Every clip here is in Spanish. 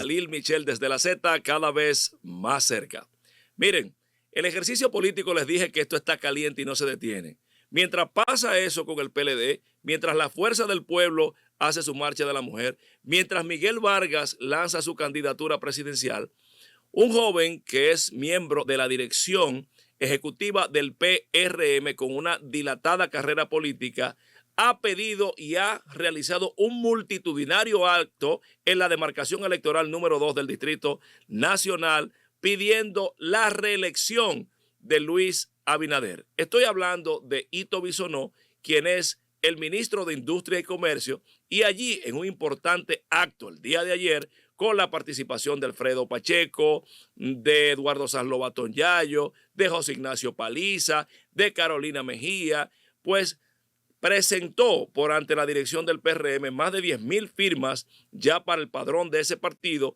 Khalil Michel desde la Z, cada vez más cerca. Miren, el ejercicio político les dije que esto está caliente y no se detiene. Mientras pasa eso con el PLD, mientras la Fuerza del Pueblo hace su marcha de la mujer, mientras Miguel Vargas lanza su candidatura presidencial, un joven que es miembro de la dirección ejecutiva del PRM con una dilatada carrera política, ha pedido y ha realizado un multitudinario acto en la demarcación electoral número 2 del Distrito Nacional pidiendo la reelección de Luis Abinader. Estoy hablando de Ito Bisonó, quien es el ministro de Industria y Comercio, y allí en un importante acto el día de ayer, con la participación de Alfredo Pacheco, de Eduardo Sanlobatón Yayo, de José Ignacio Paliza, de Carolina Mejía, pues presentó por ante la dirección del PRM más de 10,000 firmas ya para el padrón de ese partido,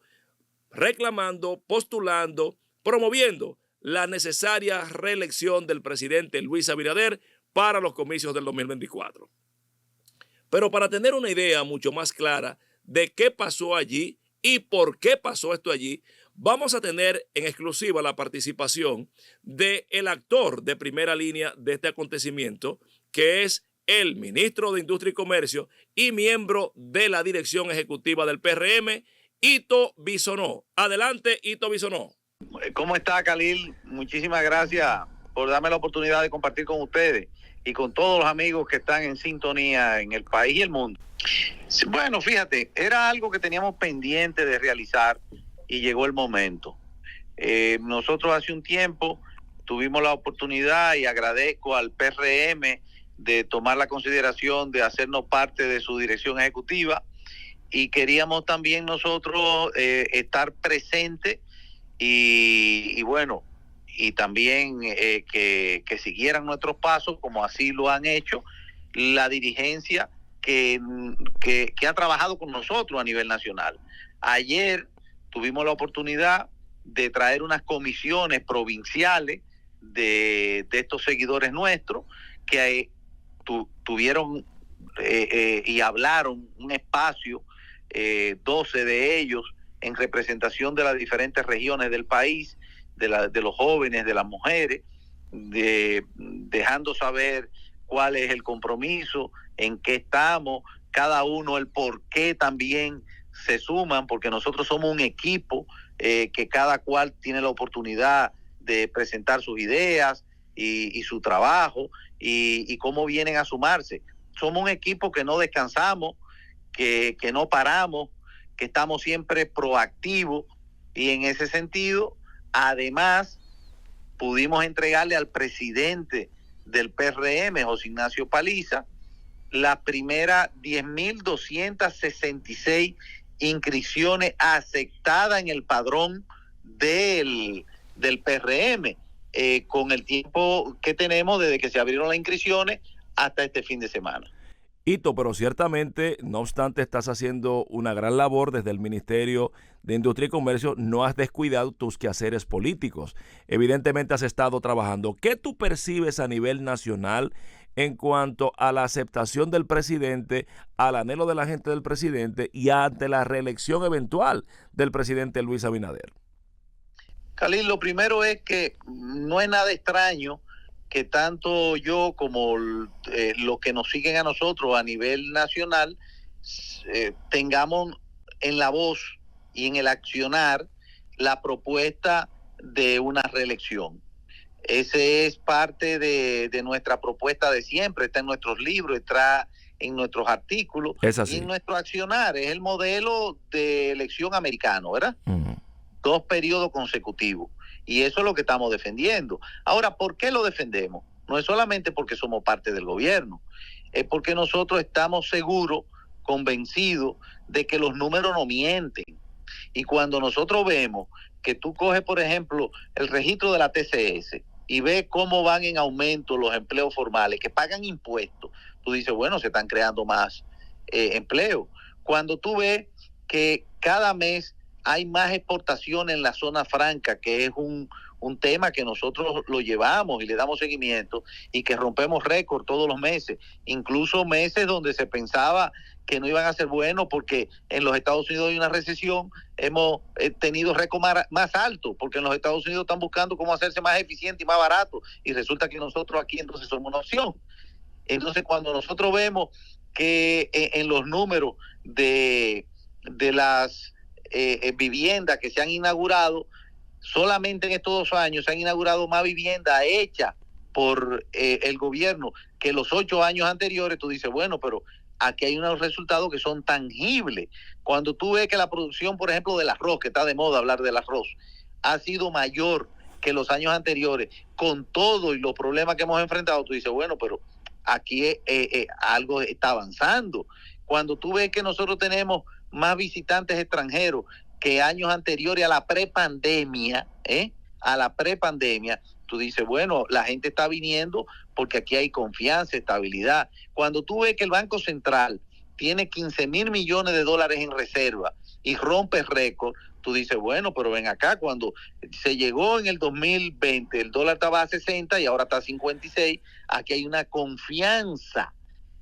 reclamando, postulando, promoviendo la necesaria reelección del presidente Luis Abinader para los comicios del 2024. Pero para tener una idea mucho más clara de qué pasó allí y por qué pasó esto allí, vamos a tener en exclusiva la participación del actor de primera línea de este acontecimiento, que es el ministro de Industria y Comercio y miembro de la dirección ejecutiva del PRM, Ito Bisonó. Adelante, Ito Bisonó. ¿Cómo está, Khalil? Muchísimas gracias por darme la oportunidad de compartir con ustedes y con todos los amigos que están en sintonía en el país y el mundo. Bueno, fíjate, era algo que teníamos pendiente de realizar y llegó el momento. Nosotros hace un tiempo tuvimos la oportunidad y agradezco al PRM de tomar la consideración de hacernos parte de su dirección ejecutiva y queríamos también nosotros estar presentes y bueno, y también que siguieran nuestros pasos como así lo han hecho la dirigencia que ha trabajado con nosotros a nivel nacional. Ayer tuvimos la oportunidad de traer unas comisiones provinciales de estos seguidores nuestros que tuvieron y hablaron un espacio, 12 de ellos en representación de las diferentes regiones del país, de los jóvenes, de las mujeres, dejando saber cuál es el compromiso, en qué estamos, cada uno el por qué también se suman, porque nosotros somos un equipo que cada cual tiene la oportunidad de presentar sus ideas y su trabajo y cómo vienen a sumarse. Somos un equipo que no descansamos, que no paramos, que estamos siempre proactivos y en ese sentido, además, pudimos entregarle al presidente del PRM, José Ignacio Paliza, las primeras 10,266 inscripciones aceptadas en el padrón del PRM, con el tiempo que tenemos desde que se abrieron las inscripciones hasta este fin de semana. Ito, pero ciertamente, no obstante, estás haciendo una gran labor desde el Ministerio de Industria y Comercio, no has descuidado tus quehaceres políticos. Evidentemente has estado trabajando. ¿Qué tú percibes a nivel nacional en cuanto a la aceptación del presidente, al anhelo de la gente del presidente y ante la reelección eventual del presidente Luis Abinader? Khalil, lo primero es que no es nada extraño que tanto yo como los que nos siguen a nosotros a nivel nacional tengamos en la voz y en el accionar la propuesta de una reelección. Ese es parte de nuestra propuesta de siempre, está en nuestros libros, está en nuestros artículos y en nuestro accionar. Es el modelo de elección americano, ¿verdad? 2 periodos consecutivos. Y eso es lo que estamos defendiendo. Ahora, ¿por qué lo defendemos? No es solamente porque somos parte del gobierno, es porque nosotros estamos seguros, convencidos de que los números no mienten. Y cuando nosotros vemos que tú coges, por ejemplo, el registro de la TCS y ves cómo van en aumento los empleos formales, que pagan impuestos, tú dices, bueno, se están creando más empleos. Cuando tú ves que cada mes hay más exportación en la zona franca, que es un un tema que nosotros lo llevamos y le damos seguimiento y que rompemos récord todos los meses, incluso meses donde se pensaba que no iban a ser buenos porque en los Estados Unidos hay una recesión, hemos tenido récord más alto, porque en los Estados Unidos están buscando cómo hacerse más eficiente y más barato, y resulta que nosotros aquí entonces somos una opción. Entonces, cuando nosotros vemos que en los números de las viviendas que se han inaugurado, solamente en estos 2 años se han inaugurado más viviendas hechas por el gobierno que los 8 años anteriores, tú dices, bueno, pero aquí hay unos resultados que son tangibles. Cuando tú ves que la producción, por ejemplo, del arroz, que está de moda hablar del arroz, ha sido mayor que los años anteriores, con todo y los problemas que hemos enfrentado, tú dices, bueno, pero aquí algo está avanzando. Cuando tú ves que nosotros tenemos más visitantes extranjeros que años anteriores a la prepandemia, tú dices, bueno, la gente está viniendo porque aquí hay confianza, estabilidad. Cuando tú ves que el Banco Central tiene 15,000 millones de dólares en reserva y rompe récord, tú dices, bueno, pero ven acá, cuando se llegó en el 2020, el dólar estaba a 60 y ahora está a 56, aquí hay una confianza.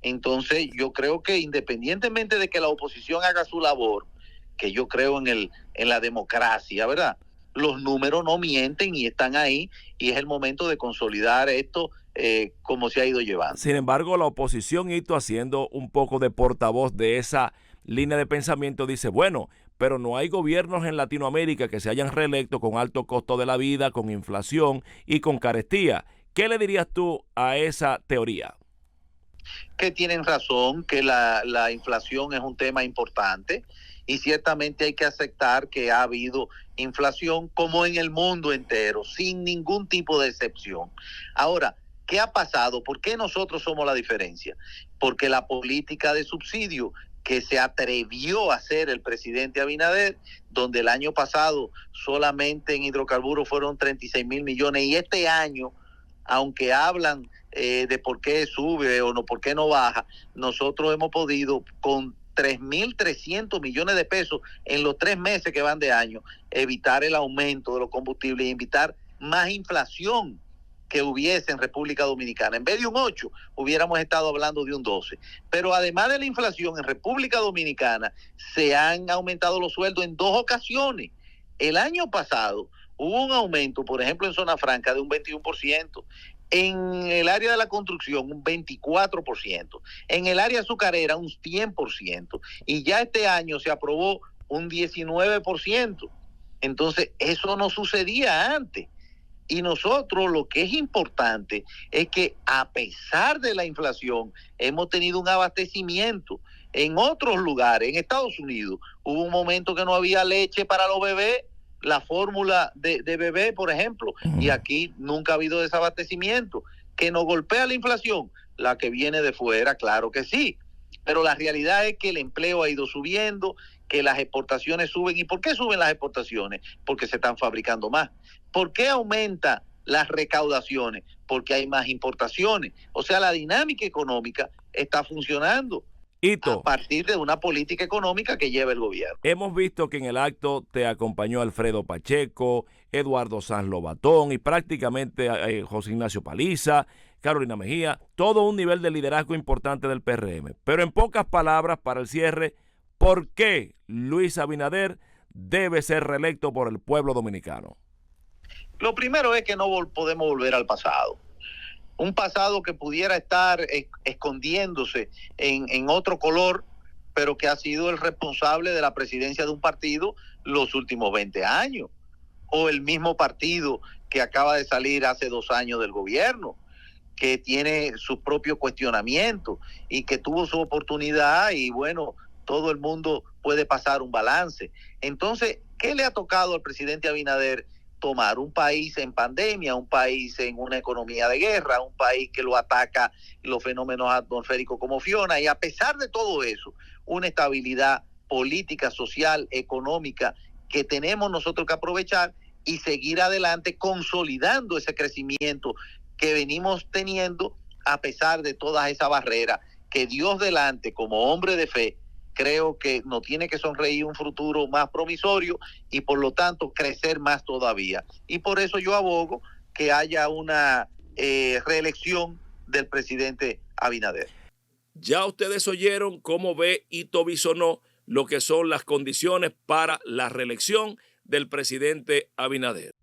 Entonces, yo creo que independientemente de que la oposición haga su labor, que yo creo en la democracia, ¿verdad? Los números no mienten y están ahí, y es el momento de consolidar esto como se ha ido llevando. Sin embargo, la oposición, Hito, haciendo un poco de portavoz de esa línea de pensamiento, dice, bueno, pero no hay gobiernos en Latinoamérica que se hayan reelecto con alto costo de la vida, con inflación y con carestía. ¿Qué le dirías tú a esa teoría? Que tienen razón, que la inflación es un tema importante y ciertamente hay que aceptar que ha habido inflación como en el mundo entero, sin ningún tipo de excepción. Ahora, ¿qué ha pasado? ¿Por qué nosotros somos la diferencia? Porque la política de subsidio que se atrevió a hacer el presidente Abinader, donde el año pasado solamente en hidrocarburos fueron 36,000 millones y este año, aunque hablan de por qué sube o no, por qué no baja, nosotros hemos podido con 3,300 millones de pesos en los 3 meses que van de año evitar el aumento de los combustibles y evitar más inflación que hubiese en República Dominicana. En vez de un 8, hubiéramos estado hablando de un 12. Pero además de la inflación, en República Dominicana se han aumentado los sueldos en 2 ocasiones. El año pasado hubo un aumento, por ejemplo, en Zona Franca de un 21%. En el área de la construcción, un 24%. En el área azucarera, un 100%. Y ya este año se aprobó un 19%. Entonces, eso no sucedía antes. Y nosotros lo que es importante es que a pesar de la inflación hemos tenido un abastecimiento. En otros lugares, en Estados Unidos, hubo un momento que no había leche para los bebés, la fórmula de bebé, por ejemplo, y aquí nunca ha habido desabastecimiento. ¿Que nos golpea la inflación? La que viene de fuera, claro que sí. Pero la realidad es que el empleo ha ido subiendo, que las exportaciones suben. ¿Y por qué suben las exportaciones? Porque se están fabricando más. ¿Por qué aumenta las recaudaciones? Porque hay más importaciones. O sea, la dinámica económica está funcionando Hito, a partir de una política económica que lleva el gobierno. hemos visto que en el acto te acompañó Alfredo Pacheco, Eduardo Sanz Lobatón y prácticamente José Ignacio Paliza, Carolina Mejía, todo un nivel de liderazgo importante del PRM. Pero en pocas palabras, para el cierre, ¿por qué Luis Abinader debe ser reelecto por el pueblo dominicano? Lo primero es que no podemos volver al pasado. Un pasado que pudiera estar escondiéndose en otro color, pero que ha sido el responsable de la presidencia de un partido los últimos 20 años. O el mismo partido que acaba de salir hace 2 años del gobierno, que tiene sus propios cuestionamientos y que tuvo su oportunidad y bueno, todo el mundo puede pasar un balance. Entonces, ¿qué le ha tocado al presidente Abinader tomar? Un país en pandemia, un país en una economía de guerra, un país que lo ataca los fenómenos atmosféricos como Fiona, y a pesar de todo eso, una estabilidad política, social, económica que tenemos nosotros que aprovechar y seguir adelante consolidando ese crecimiento que venimos teniendo a pesar de todas esas barreras que Dios delante, como hombre de fe, creo que nos tiene que sonreír un futuro más promisorio y por lo tanto crecer más todavía. Y por eso yo abogo que haya una reelección del presidente Abinader. Ya ustedes oyeron cómo ve Ito Bisonó lo que son las condiciones para la reelección del presidente Abinader.